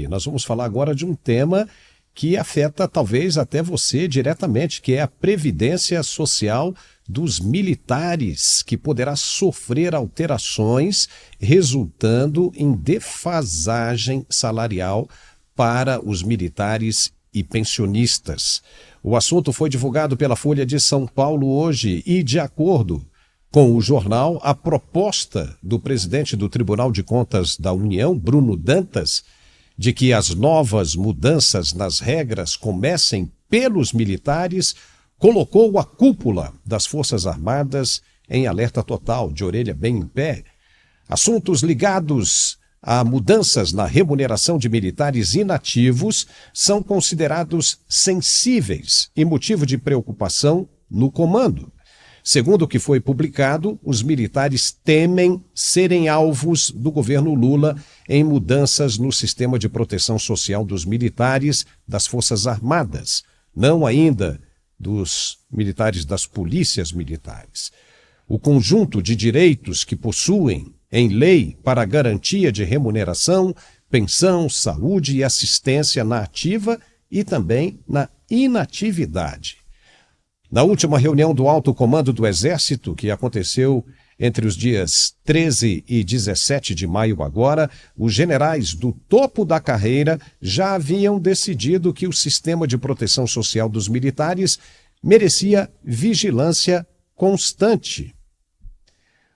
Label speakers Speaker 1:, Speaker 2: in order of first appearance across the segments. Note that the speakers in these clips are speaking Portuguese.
Speaker 1: E nós vamos falar agora de um tema que afeta talvez até você diretamente, que é a previdência social dos militares, que poderá sofrer alterações resultando em defasagem salarial para os militares e pensionistas. O assunto foi divulgado pela Folha de São Paulo hoje e, de acordo com o jornal, a proposta do presidente do Tribunal de Contas da União, Bruno Dantas, de que as novas mudanças nas regras comecem pelos militares, colocou a cúpula das Forças Armadas em alerta total, de orelha bem em pé. Assuntos ligados a mudanças na remuneração de militares inativos são considerados sensíveis e motivo de preocupação no comando. Segundo o que foi publicado, os militares temem serem alvos do governo Lula em mudanças no sistema de proteção social dos militares das Forças Armadas, não ainda dos militares das polícias militares. O conjunto de direitos que possuem em lei para garantia de remuneração, pensão, saúde e assistência na ativa e também na inatividade. Na última reunião do Alto Comando do Exército, que aconteceu entre os dias 13 e 17 de maio agora, os generais do topo da carreira já haviam decidido que o sistema de proteção social dos militares merecia vigilância constante.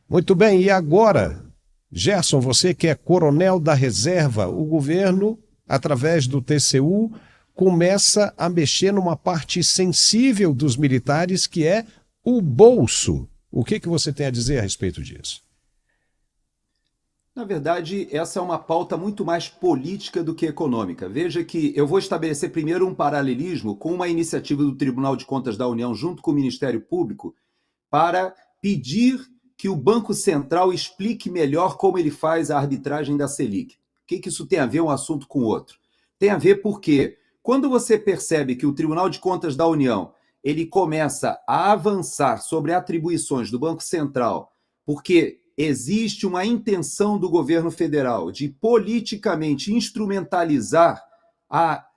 Speaker 1: Muito bem, e agora, Gerson, você que é coronel da reserva, o governo, através do TCU, começa a mexer numa parte sensível dos militares, que é o bolso. O que você tem a dizer a respeito disso?
Speaker 2: Na verdade, essa é uma pauta muito mais política do que econômica. Veja que eu vou estabelecer primeiro um paralelismo com uma iniciativa do Tribunal de Contas da União, junto com o Ministério Público, para pedir que o Banco Central explique melhor como ele faz a arbitragem da Selic. O que isso tem a ver um assunto com o outro? Tem a ver porque, quando você percebe que o Tribunal de Contas da União ele começa a avançar sobre atribuições do Banco Central, porque existe uma intenção do governo federal de politicamente instrumentalizar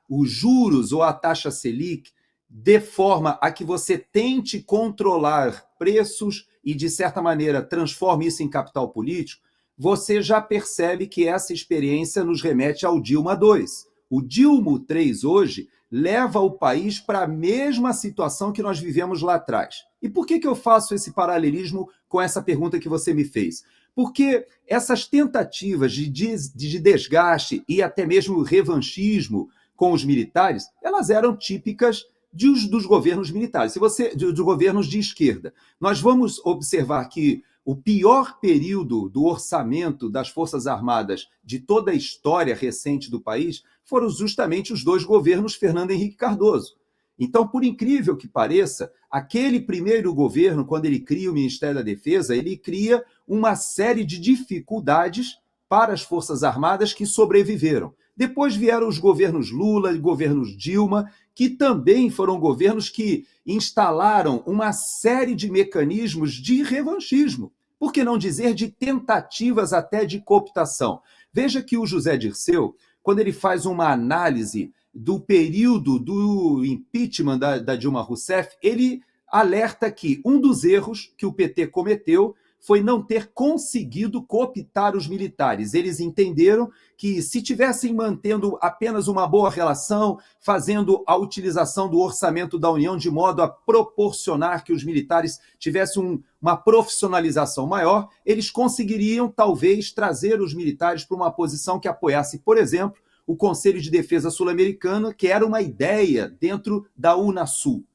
Speaker 2: os juros ou a taxa Selic de forma a que você tente controlar preços e, de certa maneira, transforme isso em capital político, você já percebe que essa experiência nos remete ao Dilma II. O Dilma III hoje leva o país para a mesma situação que nós vivemos lá atrás. E por que eu faço esse paralelismo com essa pergunta que você me fez? Porque essas tentativas de desgaste e até mesmo revanchismo com os militares, elas eram típicas dos governos militares, dos governos de esquerda. Nós vamos observar que o pior período do orçamento das Forças Armadas de toda a história recente do país foram justamente os dois governos Fernando Henrique Cardoso. Então, por incrível que pareça, aquele primeiro governo, quando ele cria o Ministério da Defesa, ele cria uma série de dificuldades para as Forças Armadas que sobreviveram. Depois vieram os governos Lula e governos Dilma, que também foram governos que instalaram uma série de mecanismos de revanchismo, por que não dizer de tentativas até de cooptação. Veja que o José Dirceu, quando ele faz uma análise do período do impeachment da Dilma Rousseff, ele alerta que um dos erros que o PT cometeu foi não ter conseguido cooptar os militares. Eles entenderam que, se tivessem mantendo apenas uma boa relação, fazendo a utilização do orçamento da União de modo a proporcionar que os militares tivessem uma profissionalização maior, eles conseguiriam, talvez, trazer os militares para uma posição que apoiasse, por exemplo, o Conselho de Defesa Sul-Americano, que era uma ideia dentro da Unasul.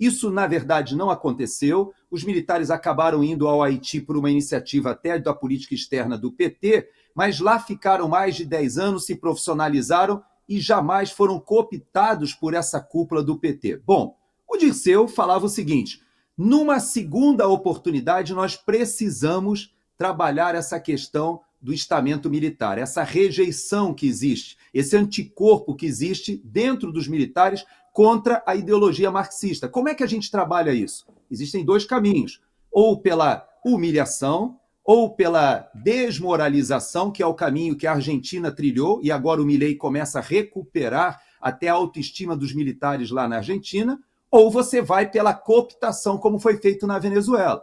Speaker 2: Isso, na verdade, não aconteceu. Os militares acabaram indo ao Haiti por uma iniciativa até da política externa do PT, mas lá ficaram mais de 10 anos, se profissionalizaram e jamais foram cooptados por essa cúpula do PT. Bom, o Dirceu falava o seguinte: numa segunda oportunidade, nós precisamos trabalhar essa questão do estamento militar, essa rejeição que existe, esse anticorpo que existe dentro dos militares contra a ideologia marxista. Como é que a gente trabalha isso? Existem dois caminhos, ou pela humilhação, ou pela desmoralização, que é o caminho que a Argentina trilhou, e agora o Milei começa a recuperar até a autoestima dos militares lá na Argentina, ou você vai pela cooptação, como foi feito na Venezuela.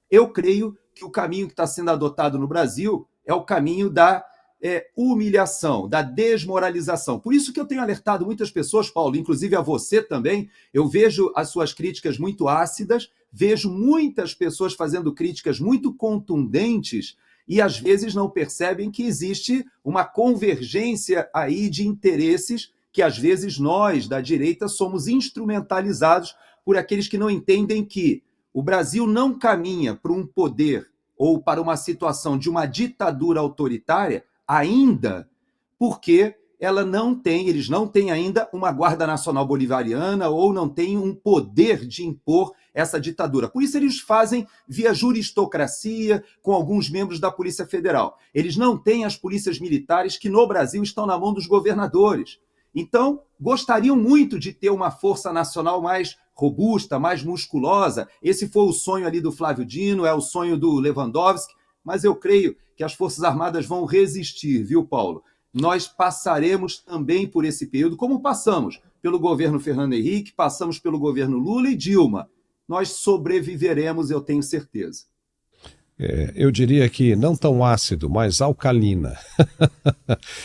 Speaker 2: Eu creio que o caminho que está sendo adotado no Brasil é o caminho da humilhação, da desmoralização. Por isso que eu tenho alertado muitas pessoas, Paulo, inclusive a você também. Eu vejo as suas críticas muito ácidas, vejo muitas pessoas fazendo críticas muito contundentes e às vezes não percebem que existe uma convergência aí de interesses que às vezes nós, da direita, somos instrumentalizados por aqueles que não entendem que o Brasil não caminha para um poder ou para uma situação de uma ditadura autoritária ainda, porque eles não têm ainda uma Guarda Nacional Bolivariana ou não têm um poder de impor essa ditadura. Por isso eles fazem via juristocracia com alguns membros da Polícia Federal. Eles não têm as polícias militares que no Brasil estão na mão dos governadores. Então, gostariam muito de ter uma força nacional mais robusta, mais musculosa. Esse foi o sonho ali do Flávio Dino, é o sonho do Lewandowski, mas eu creio que as Forças Armadas vão resistir, viu, Paulo? Nós passaremos também por esse período, como passamos pelo governo Fernando Henrique, passamos pelo governo Lula e Dilma. Nós sobreviveremos, eu tenho certeza.
Speaker 1: Eu diria que não tão ácido, mas alcalina.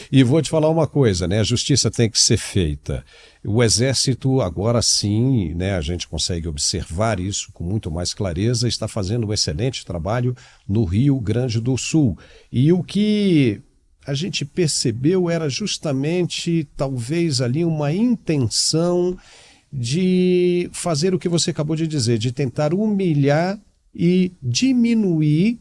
Speaker 1: E vou te falar uma coisa, né? A justiça tem que ser feita. O Exército, agora sim, né, a gente consegue observar isso com muito mais clareza, está fazendo um excelente trabalho no Rio Grande do Sul. E o que a gente percebeu era justamente, talvez ali, uma intenção de fazer o que você acabou de dizer, de tentar humilhar e diminuir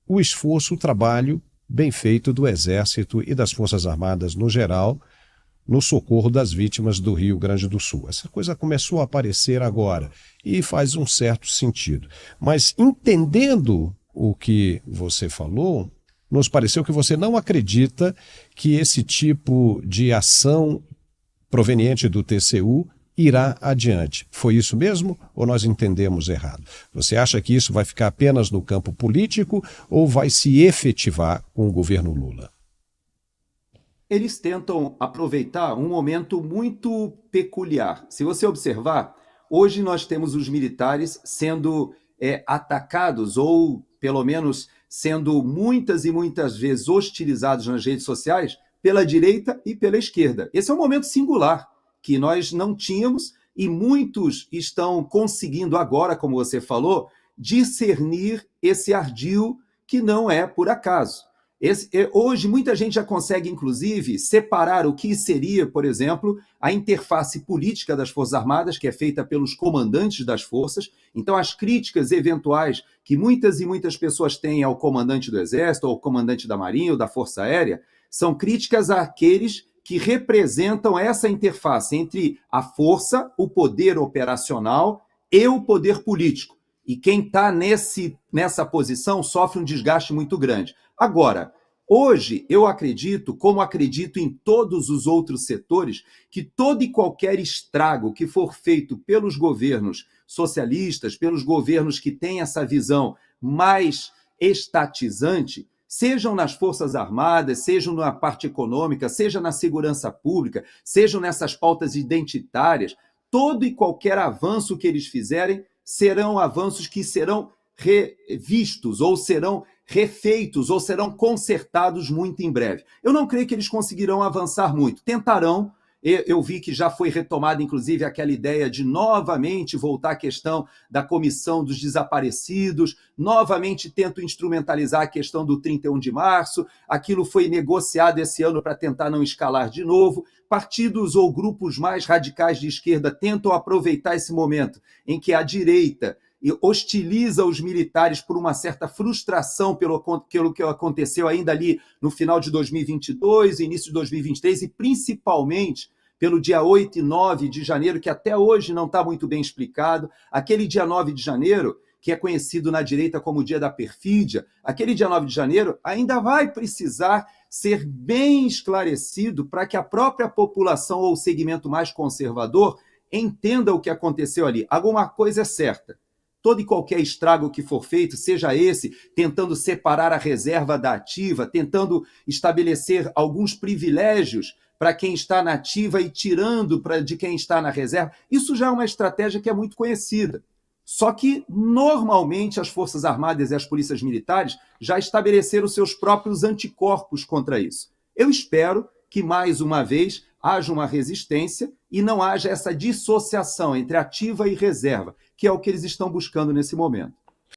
Speaker 1: o esforço, o trabalho bem feito do Exército e das Forças Armadas no geral, no socorro das vítimas do Rio Grande do Sul. Essa coisa começou a aparecer agora e faz um certo sentido. Mas entendendo o que você falou, nos pareceu que você não acredita que esse tipo de ação proveniente do TCU irá adiante. Foi isso mesmo ou nós entendemos errado? Você acha que isso vai ficar apenas no campo político ou vai se efetivar com o governo Lula?
Speaker 2: Eles tentam aproveitar um momento muito peculiar. Se você observar, hoje nós temos os militares sendo atacados ou, pelo menos, sendo muitas e muitas vezes hostilizados nas redes sociais pela direita e pela esquerda. Esse é um momento singular que nós não tínhamos e muitos estão conseguindo agora, como você falou, discernir esse ardil que não é por acaso. Hoje, muita gente já consegue, inclusive, separar o que seria, por exemplo, a interface política das Forças Armadas, que é feita pelos comandantes das forças. Então, as críticas eventuais que muitas e muitas pessoas têm ao comandante do Exército, ou ao comandante da Marinha ou da Força Aérea, são críticas àqueles que representam essa interface entre a força, o poder operacional e o poder político. E quem está nessa posição sofre um desgaste muito grande. Agora, hoje eu acredito, como acredito em todos os outros setores, que todo e qualquer estrago que for feito pelos governos socialistas, pelos governos que têm essa visão mais estatizante, sejam nas Forças Armadas, sejam na parte econômica, seja na segurança pública, sejam nessas pautas identitárias, todo e qualquer avanço que eles fizerem serão avanços que serão revistos, ou serão refeitos, ou serão consertados muito em breve. Eu não creio que eles conseguirão avançar muito. Tentarão. Eu vi que já foi retomada, inclusive, aquela ideia de novamente voltar à questão da comissão dos desaparecidos, novamente tentam instrumentalizar a questão do 31 de março, aquilo foi negociado esse ano para tentar não escalar de novo. Partidos ou grupos mais radicais de esquerda tentam aproveitar esse momento em que a direita hostiliza os militares por uma certa frustração pelo que aconteceu ainda ali no final de 2022, início de 2023, e principalmente pelo dia 8 e 9 de janeiro, que até hoje não está muito bem explicado. Aquele dia 9 de janeiro, que é conhecido na direita como o dia da perfídia, aquele dia 9 de janeiro ainda vai precisar ser bem esclarecido para que a própria população ou o segmento mais conservador entenda o que aconteceu ali. Alguma coisa é certa. todo e qualquer estrago que for feito, seja esse tentando separar a reserva da ativa, tentando estabelecer alguns privilégios para quem está na ativa e tirando de quem está na reserva, isso já é uma estratégia que é muito conhecida. Só que, normalmente, as Forças Armadas e as polícias militares já estabeleceram seus próprios anticorpos contra isso. Eu espero que, mais uma vez, haja uma resistência e não haja essa dissociação entre ativa e reserva, que é o que eles estão buscando nesse momento.